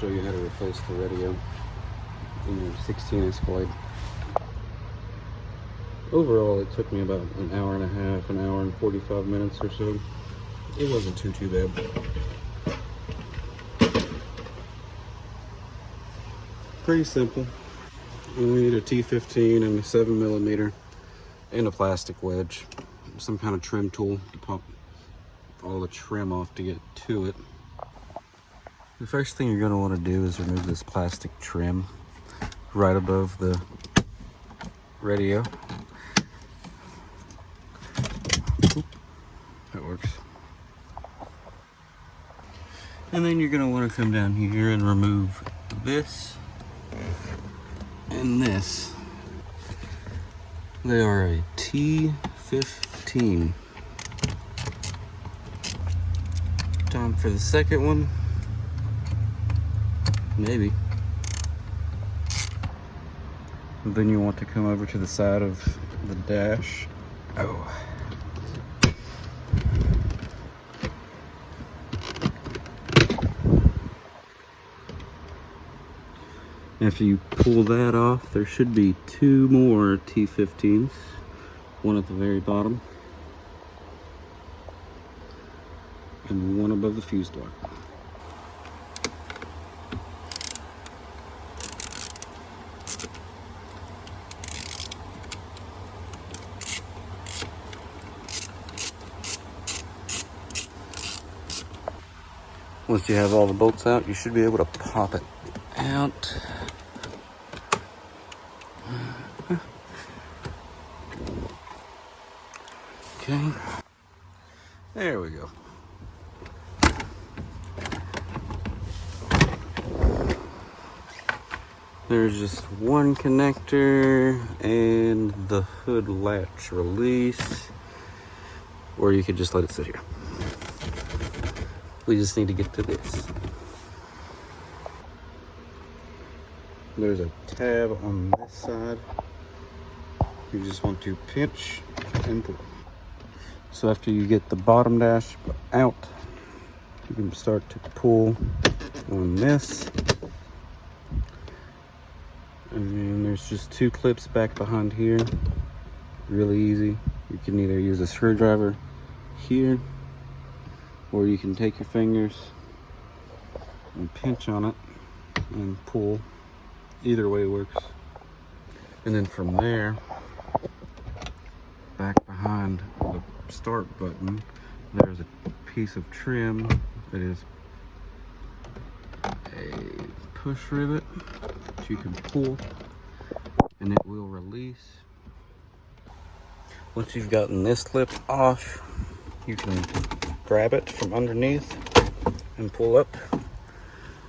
show you how to replace the radio in your 16 Escalade. Overall, it took me about an hour and a half, an hour and 45 minutes or so. It wasn't too bad. Pretty simple. We need a T15 and a 7mm and a plastic wedge. Some kind of trim tool to pop all the trim off to get to it. The first thing you're going to want to do is remove this plastic trim right above the radio. Oop, that works. And then you're going to want to come down here and remove this and this. They are a T15. Time for the second one. Maybe. And then you want to come over to the side of the dash. Oh. After you pull that off, there should be two more T15s. One at the very bottom and one above the fuse block. Once you have all the bolts out, you should be able to pop it out. Okay, there we go. There's just one connector and the hood latch release, or you could just let it sit here. We just need to get to this. There's a tab on this side. You just want to pinch and pull. So after you get the bottom dash out, you can start to pull on this. And then there's just two clips back behind here. Really easy. You can either use a screwdriver here, or you can take your fingers and pinch on it and pull. Either way works. And then from there, back behind the start button, there's a piece of trim that is a push rivet that you can pull and it will release. Once you've gotten this clip off, you can grab it from underneath and pull up.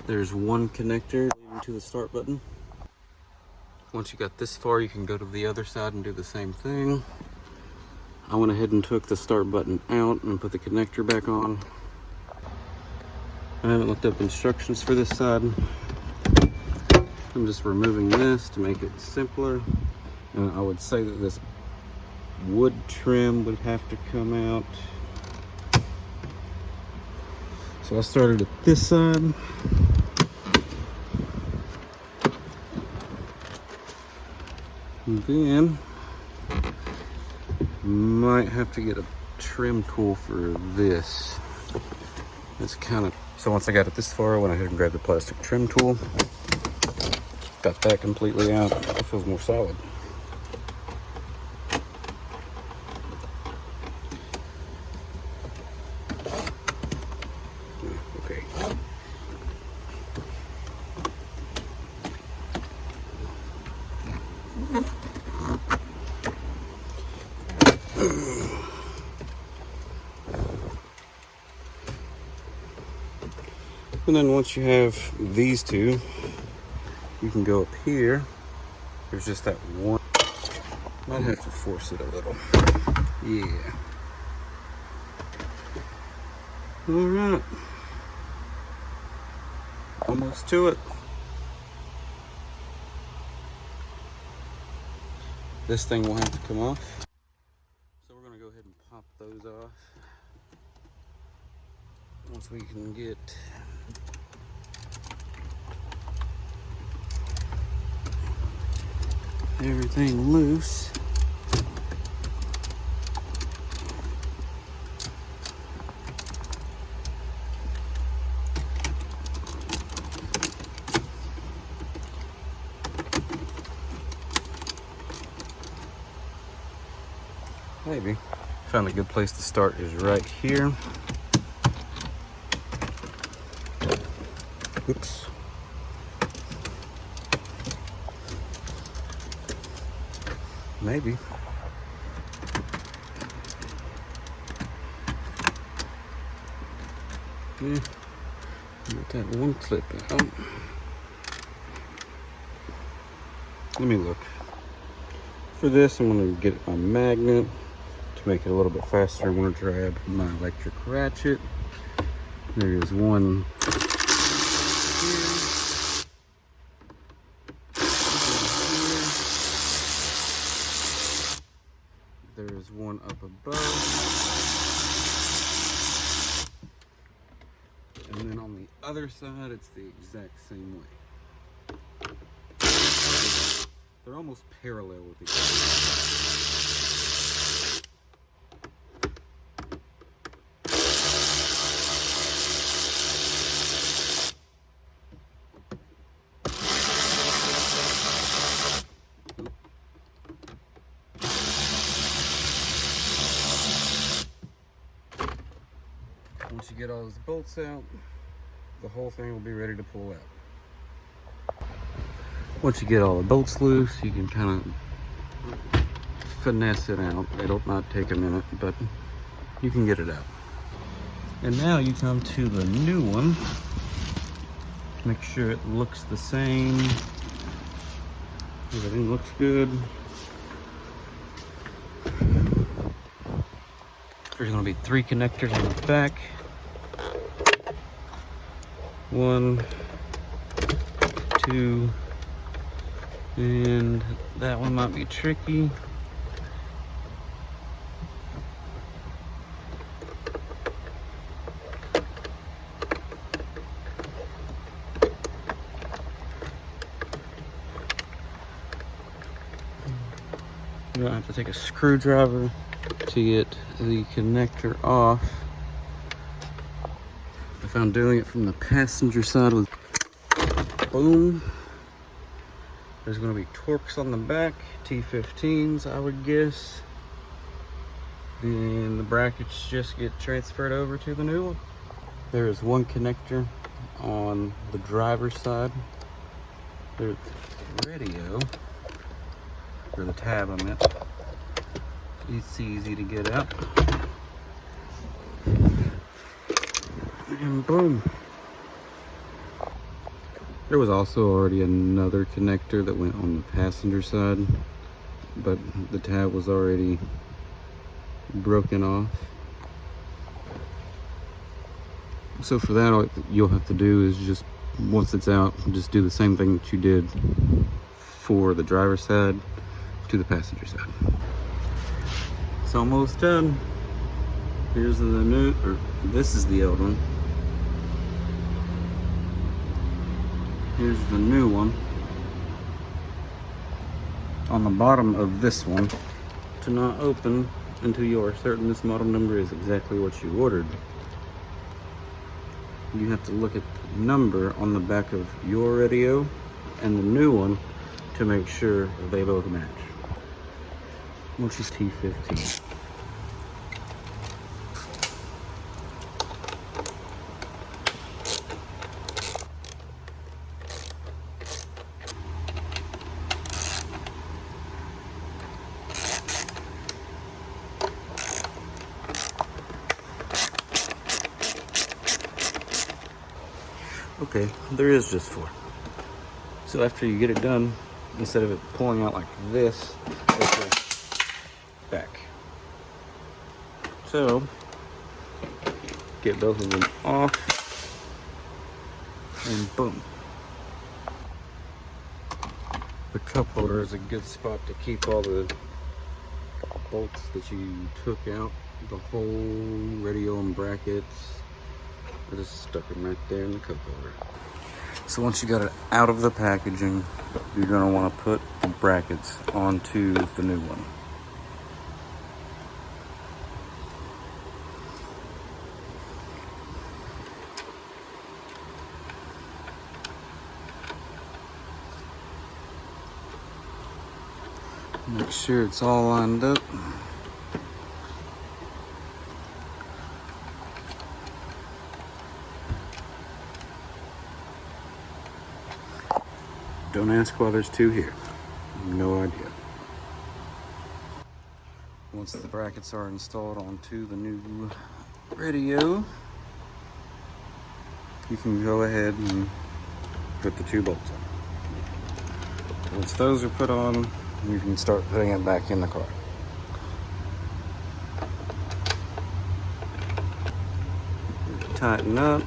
There's one connector leading to the start button. Once you got this far, you can go to the other side and do the same thing. I went ahead and took the start button out and put the connector back on. I haven't looked up instructions for this side. I'm just removing this to make it simpler. And I would say that this wood trim would have to come out. So I started at this side. And then might have to get a trim tool for this. It's kind of, so once I got it this far, I went ahead and grabbed the plastic trim tool. Got that completely out. It feels more solid. Okay. And then once you have these two, you can go up here. There's just that one. Might have to force it a little. Yeah. All right. Almost to it. This thing will have to come off. So we're gonna go ahead and pop those off. Once we can get everything loose. Maybe. Found a good place to start is right here. Oops. Maybe. Yeah. Get that one clip out. Let me look. For this, I'm going to get my magnet. To make it a little bit faster, I'm going to grab my electric ratchet. There is one here. There is one up above. And then on the other side, it's the exact same way. They're almost parallel with each other. Once you get all those bolts out, the whole thing will be ready to pull out. Once you get all the bolts loose, you can kind of finesse it out. It'll not take a minute, but you can get it out. And now you come to the new one. Make sure it looks the same. Everything looks good. There's going to be 3 connectors on the back. 1, 2, and that one might be tricky. You're gonna have to take a screwdriver to get the connector off. I found doing it from the passenger side was boom. There's going to be Torx on the back, T15s I would guess. Then the brackets just get transferred over to the new one. There is one connector on the driver's side. There's the radio, or the tab I meant. It's easy to get out. And boom. There was also already another connector that went on the passenger side, but the tab was already broken off. So for that, all you'll have to do is just, once it's out, just do the same thing that you did for the driver's side to the passenger side. It's almost done. Here's the new, or this is the old one. Here's the new one. On the bottom of this one, to not open until you are certain this model number is exactly what you ordered. You have to look at the number on the back of your radio and the new one to make sure they both match. Which is T15. Okay, there is just 4. So after you get it done, instead of it pulling out like this, it goes back. So, get both of them off, and boom. The cup holder is a good spot to keep all the bolts that you took out, the whole radio and brackets. I just stuck them right there in the cup holder. So once you got it out of the packaging, you're going to want to put the brackets onto the new one. Make sure it's all lined up. Don't ask why there's two here. No idea. Once the brackets are installed onto the new radio, you can go ahead and put the two bolts on. Once those are put on, you can start putting it back in the car. Tighten up.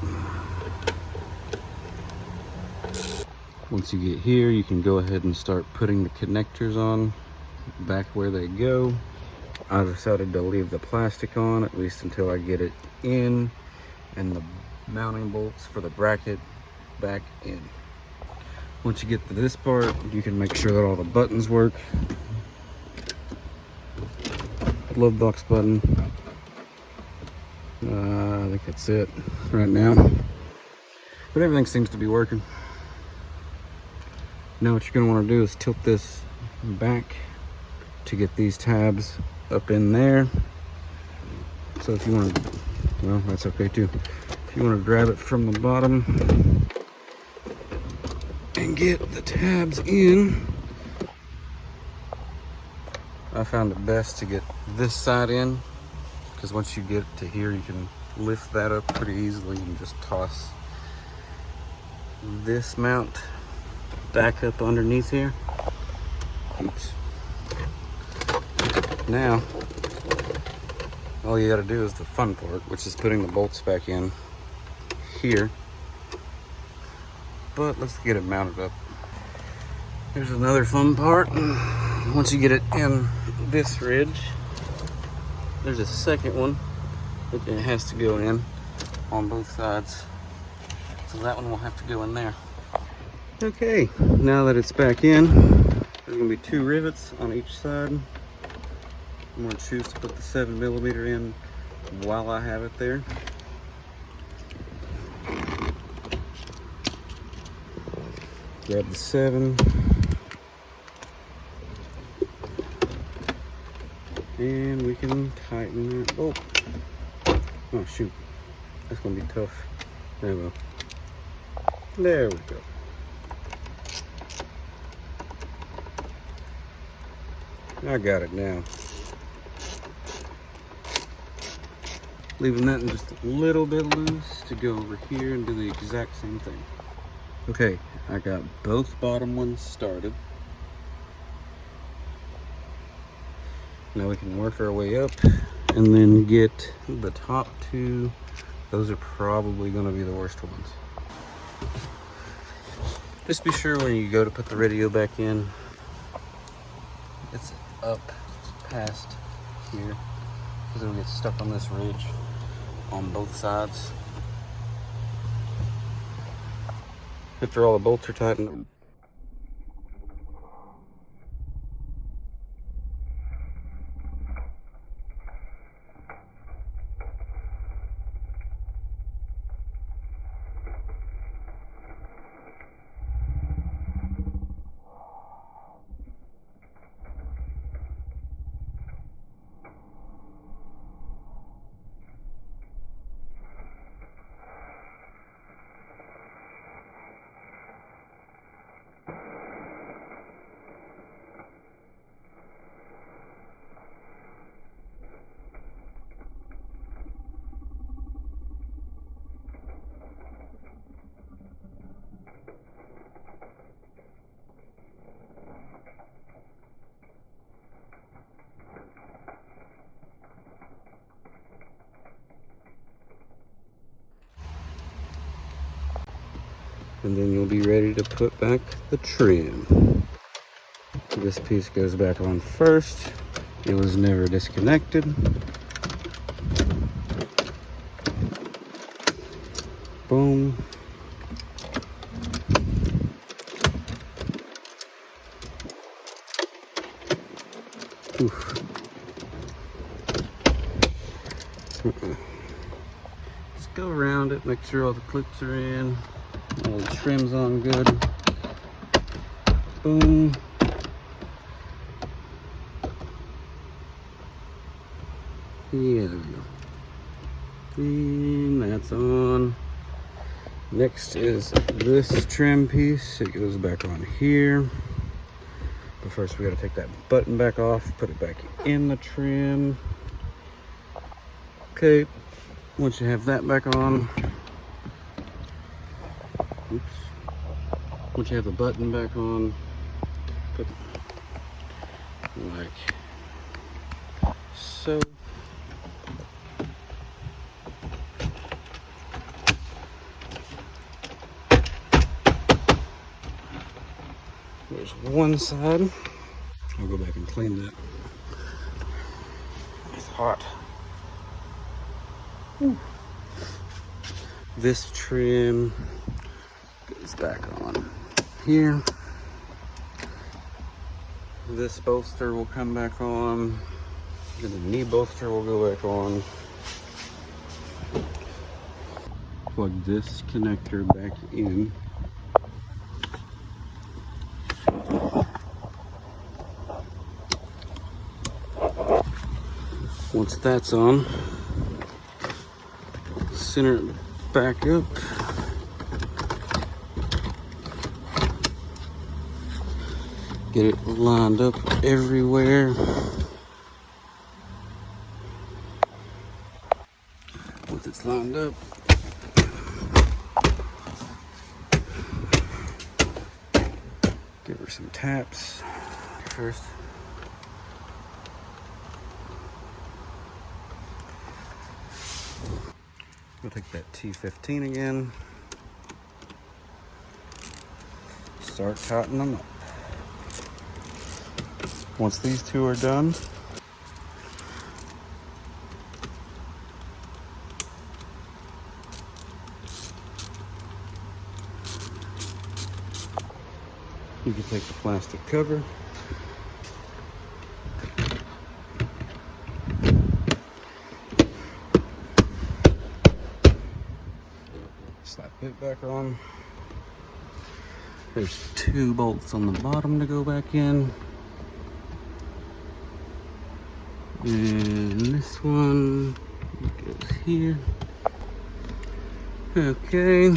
Once you get here, you can go ahead and start putting the connectors on back where they go. I decided to leave the plastic on, at least until I get it in, and the mounting bolts for the bracket back in. Once you get to this part, you can make sure that all the buttons work. Glove box button. I think that's it right now. But everything seems to be working. Now what you're going to want to do is tilt this back to get these tabs up in there. So if you want to, well, that's okay too. If you want to grab it from the bottom and get the tabs in, I found it best to get this side in, because once you get to here, you can lift that up pretty easily and just toss this mount back up underneath here. Oops. Now, all you gotta do is the fun part, which is putting the bolts back in here. But let's get it mounted up. Here's another fun part. Once you get it in this ridge, there's a second one that it has to go in on both sides. So that one will have to go in there. Okay, now that it's back in, there's gonna be 2 rivets on each side. I'm gonna choose to put the 7mm in while I have it there. Grab the 7. And we can tighten that bolt. Oh shoot, that's gonna be tough. There we go. There we go. I got it now. Leaving that in just a little bit loose to go over here and do the exact same thing. Okay, I got both bottom ones started. Now we can work our way up and then get the top 2. Those are probably going to be the worst ones. Just be sure when you go to put the radio back in, it's up past here, because it'll get stuck on this ridge on both sides. After all the bolts are tightened, and then you'll be ready to put back the trim. This piece goes back on first. It was never disconnected. Boom. Oof. Just go around it, make sure all the clips are in, all the trim's on good. Boom. Yeah, there we go. And that's on. Next is this trim piece. It goes back on here. But first we gotta take that button back off, put it back in the trim. Okay, once you have that back on, oops. Once you have the button back on, put like so. There's one side. I'll go back and clean that. It's hot. Ooh. This trim goes back on here. This bolster will come back on. And the knee bolster will go back on. Plug this connector back in. Once that's on, center it back up. Get it lined up everywhere. Once it's lined up, give her some taps first. We'll take that T15 again. Start tightening them up. Once these two are done, you can take the plastic cover, slap it back on. There's 2 bolts on the bottom to go back in. And this one goes here. Okay.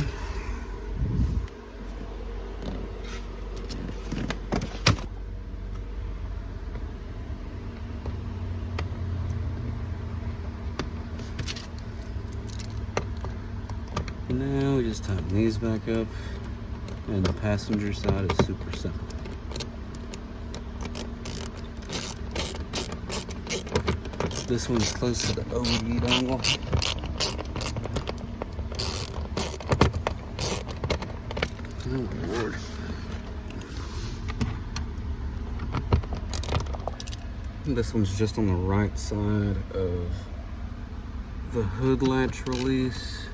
Now we just tighten these back up. And the passenger side is super simple. This one's close to the OE dongle. Oh Lord. This one's just on the right side of the hood latch release.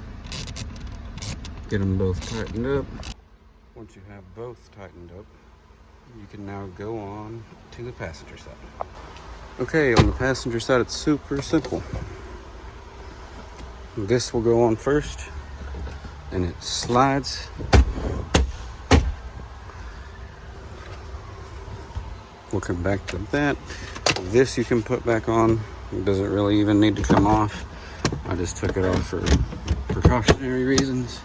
Get them both tightened up. Once you have both tightened up, you can now go on to the passenger side. Okay, on the passenger side, it's super simple. This will go on first, and it slides. We'll come back to that. This you can put back on. It doesn't really even need to come off. I just took it off for precautionary reasons.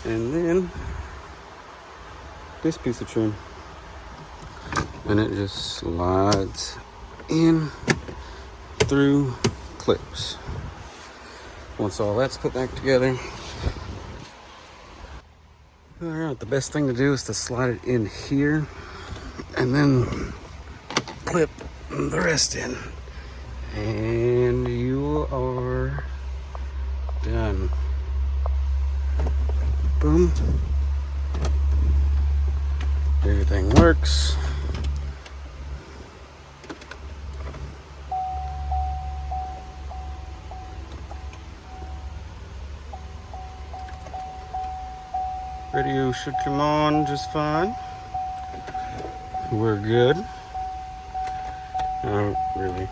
And then this piece of trim, and it just slides in through clips. Once all that's put back together, all right, the best thing to do is to slide it in here and then clip the rest in, and you are done. Boom. Everything works. Radio should come on just fine. we're good. Not really.